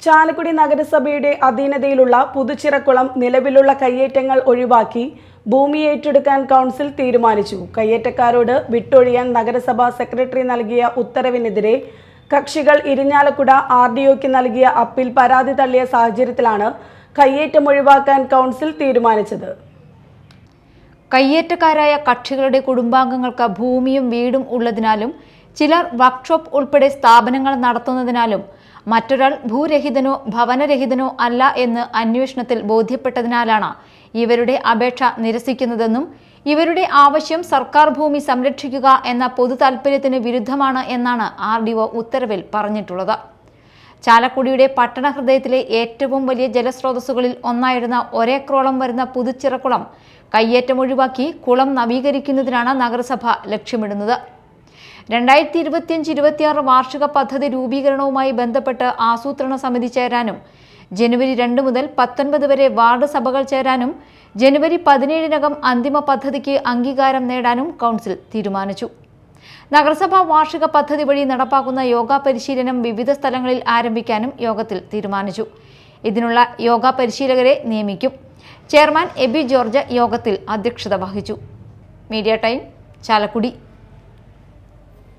ചാലക്കുടി നഗരസഭയുടെ അധീനതയിലുള്ള പുതുച്ചിറക്കുളം നിലവിലുള്ള കയ്യേറ്റങ്ങൾ ഒഴിവാക്കി ഭൂമി ഏറ്റെടുക്കാൻ കൗൺസിൽ തീരുമാനിച്ചു. കയ്യേറ്റക്കാരോട് വിട്ടൊഴിയാൻ നഗരസഭാ സെക്രട്ടറി നൽകിയ ഉത്തരവിനെതിരെ കക്ഷികൾ ഇരിഞ്ഞാലക്കുട RDOക്ക് നൽകിയ അപ്പീൽ പരാതി തള്ളിയ സാഹചര്യത്തിലാണ് കയ്യേറ്റം ഒഴിവാക്കാൻ കൗൺസിൽ തീരുമാനിച്ചത്. കയ്യേറ്റക്കാരായ കക്ഷികളുടെ കുടുംബാംഗങ്ങൾക്ക് ഭൂമിയും വീടും ഉള്ളതിനാലും ചിലർ വർക്ക്ഷോപ്പ് ഉൾപ്പെടെ സ്ഥാപനങ്ങൾ നടത്തുന്നതിനാലും മറ്റൊരാൾ ഭൂരഹിതനോ ഭവനരഹിതനോ അല്ല എന്ന് അന്വേഷണത്തിൽ ബോധ്യപ്പെട്ടതിനാലാണ് ഇവരുടെ അപേക്ഷ നിരസിക്കുന്നതെന്നും ഇവരുടെ ആവശ്യം സർക്കാർ ഭൂമി സംരക്ഷിക്കുക എന്ന പൊതു താൽപര്യത്തിന് വിരുദ്ധമാണ് എന്നാണ് RDO ഉത്തരവിൽ പറഞ്ഞിട്ടുള്ളത്. ചാലക്കുടിയുടെ പട്ടണ ഹൃദയത്തിലെ ഏറ്റവും വലിയ ജലസ്രോതസ്സുകളിൽ ഒന്നായിരുന്ന ഒരേക്കറോളം വരുന്ന പുതുച്ചിറക്കുളം കയ്യേറ്റം ഒഴിവാക്കി കുളം നവീകരിക്കുന്നതിനാണ് നഗരസഭ ലക്ഷ്യമിടുന്നത്. 2025-26 വാർഷിക പദ്ധതി രൂപീകരണവുമായി ബന്ധപ്പെട്ട് ആസൂത്രണ സമിതി ചേരാനും ജനുവരി 2 മുതൽ 19 വരെ വാർഡ് സഭകൾ ചേരാനും ജനുവരി 17-നകം അന്തിമ പദ്ധതിക്ക് അംഗീകാരം നേടാനും കൗൺസിൽ തീരുമാനിച്ചു. നഗരസഭാ വാർഷിക പദ്ധതി വഴി നടപ്പാക്കുന്ന യോഗ പരിശീലനം വിവിധ സ്ഥലങ്ങളിൽ ആരംഭിക്കാനും യോഗത്തിൽ തീരുമാനിച്ചു. ഇതിനുള്ള യോഗ പരിശീലകരെ നിയമിക്കും. ചെയർമാൻ എബി ജോർജ് യോഗത്തിൽ അധ്യക്ഷത വഹിച്ചു. Media time, Chalakudy.